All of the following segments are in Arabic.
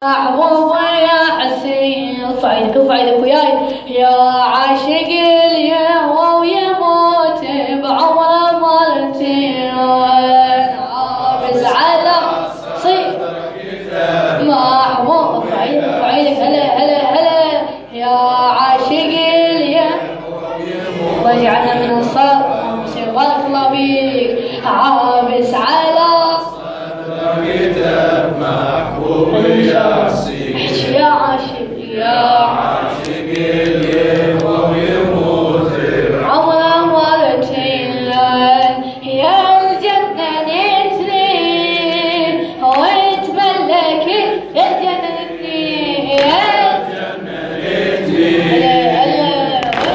محبوب يا حسين فايدك وفايدك وياي يا عاشق اليهوى ويموت بعمره مرتين عابس على صدرك محبوب فايدك وفايدك هلا هلا هلا يا عاشق اليهوى الله يجعلنا من الصبر بارك الله فيك عابس على صدرك محبوب يا حسين يا عاشق اليهوى ويموت عمره مرتين يا الجنة نتني ويتملك الجنة نتني يا الجنة نتني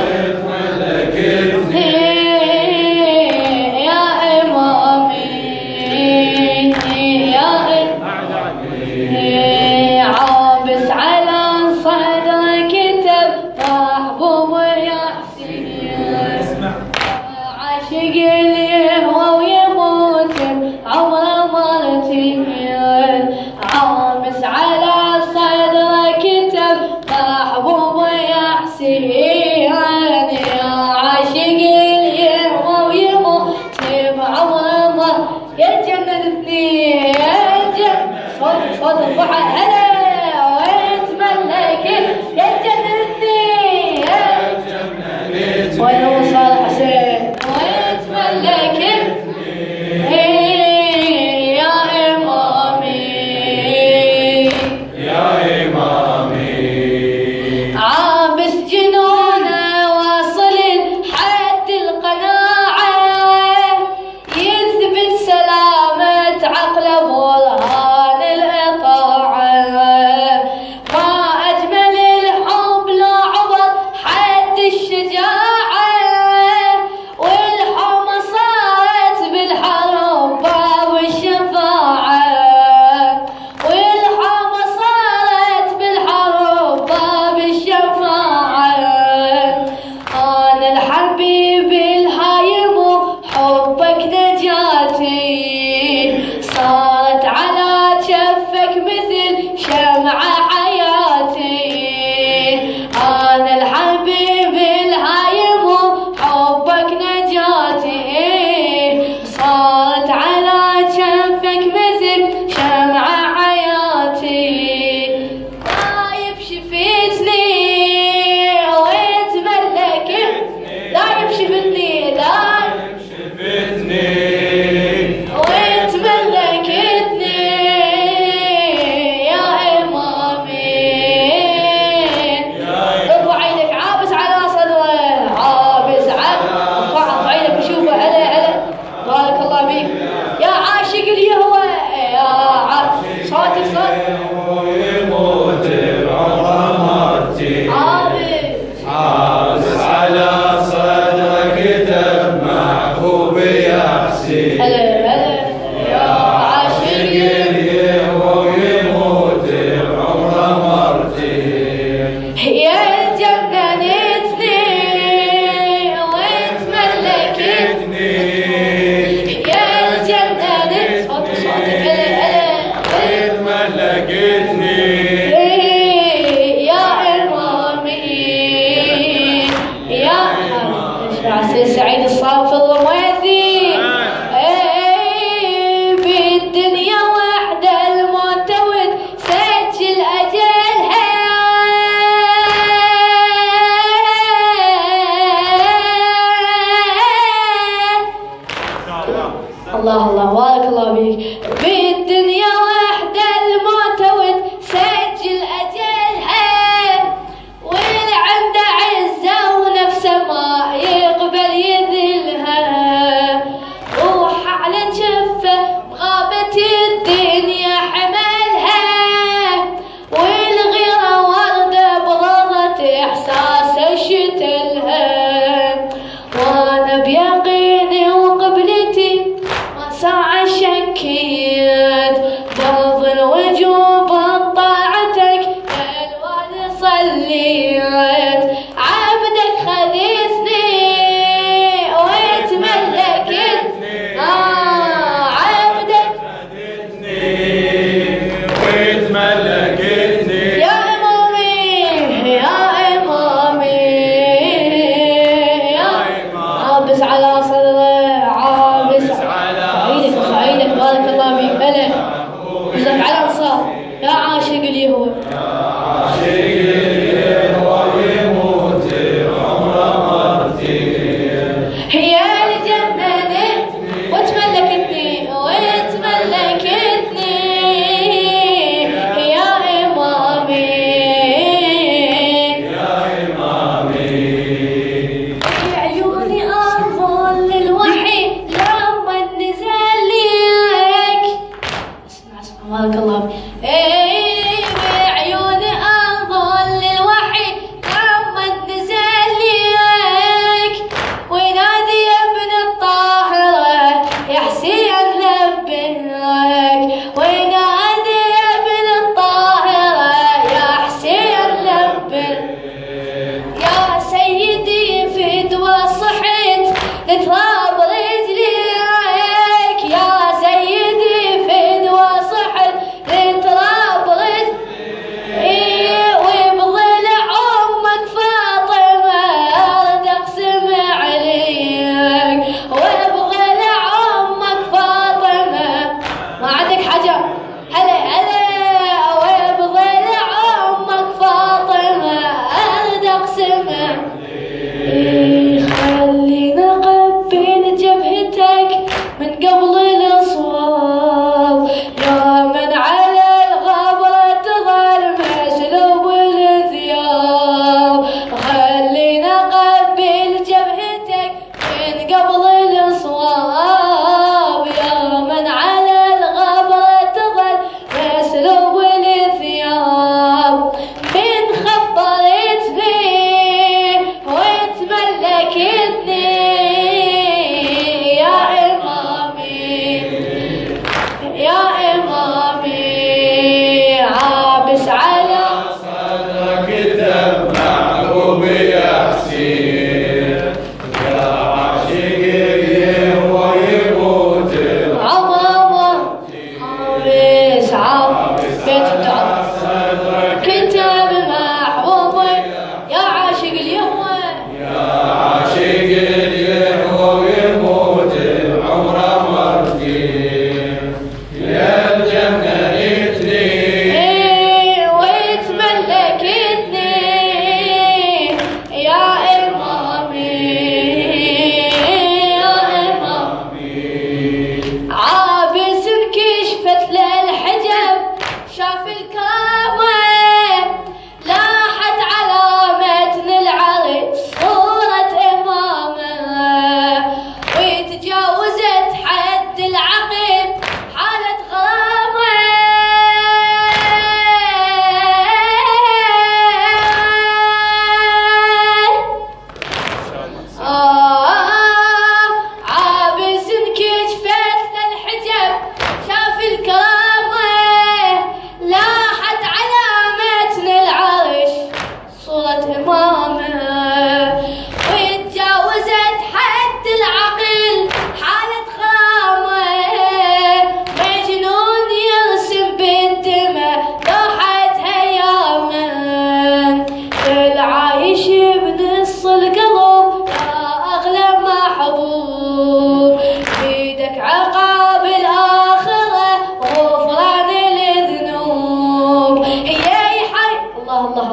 ويتملك يا إمامي يا إمامي عابس على صدرك كتب محبوب يا حسين عاشق اليهوى ويموت عمره مرتين عابس على صدرك كتب محبوب يا حسين يا عاشق اليهوى ويموت بعمره يا الجنة الاثنين يا الجنة صوت الضحى هلا ويتملك يا الجنة الاثنين يا الجنة وين وصل حسين ويتملك يا إمامي يا إمامي عابس جنونه واصل حد القناعة يثبت سلامة عقله برهان الإطاعة ما أجمل الحب لو عبر حد الشجاعة والحومة صارت بالحرب باب الشفاعة والحومة صارت بالحرب باب الشفاعة أنا الحبيب الهايم حبك نجاتي صارت على جفك مثل شمعة حياتي أنا الحبيب الهايم حبك نجاتي صارت على جفك مثل شمعة حياتي طايب شفتني ويتملك دايب شفتني دايب شفتني ويتملكتني يا إمامي ارفع عينك عابس على صدره عابس ارفع عينك وشوفه هلا هلا بارك الله فيك يا عاشق اليهوى يا صوتك صوت ويموت بعمره مرتين عابس على صدرك كتب محبوب يا حسين هلا هلا يا عاشق اليهوى ويموت بعمره مرتين يا الجنة نتني ويتملكتني يا الجنة نتني صوتك هلا هلا ويتملكتني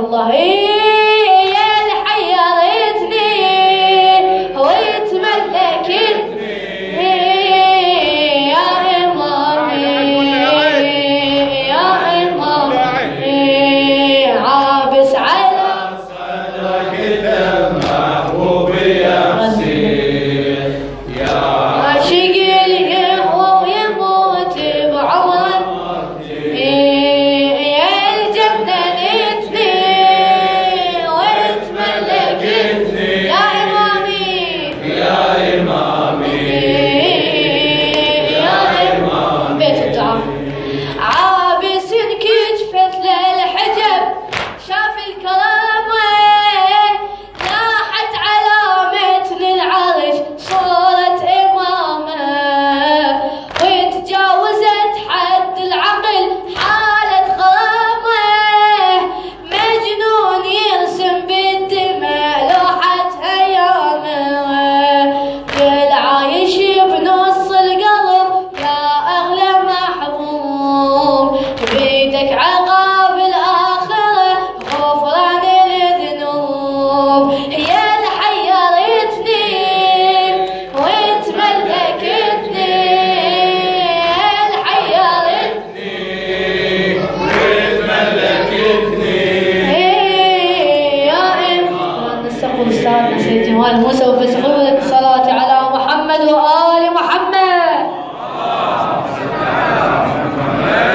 الله يا اللي حيرتني وتملكتني يا إمامي يا إمامي عابس على صدرك دمعه بيحسين يا عاشق اللي يهوى ويموت بعمره يا الجنة نتني وتملكتني يا إمامي يا إمامي يا إمامي بيت الدعاء عابس انكشفت للحجب شاف الكرامة لاحت علامة للعرش صورة إمامه وتجاوزت حد العقل حالة غرامه مجنون يرسم بالدماء لوحة أيامه بالعايش بنص القلب يا أغلى محبوب بيدك عقاب الآخرة غفران الذنوب يا اللي حيرتني وتملكتني يا اللي حيرتني وتملكتني يا إمام نستقبل أستاذنا سيد جمال موسى وفي صحبة الصلاة على محمد وآله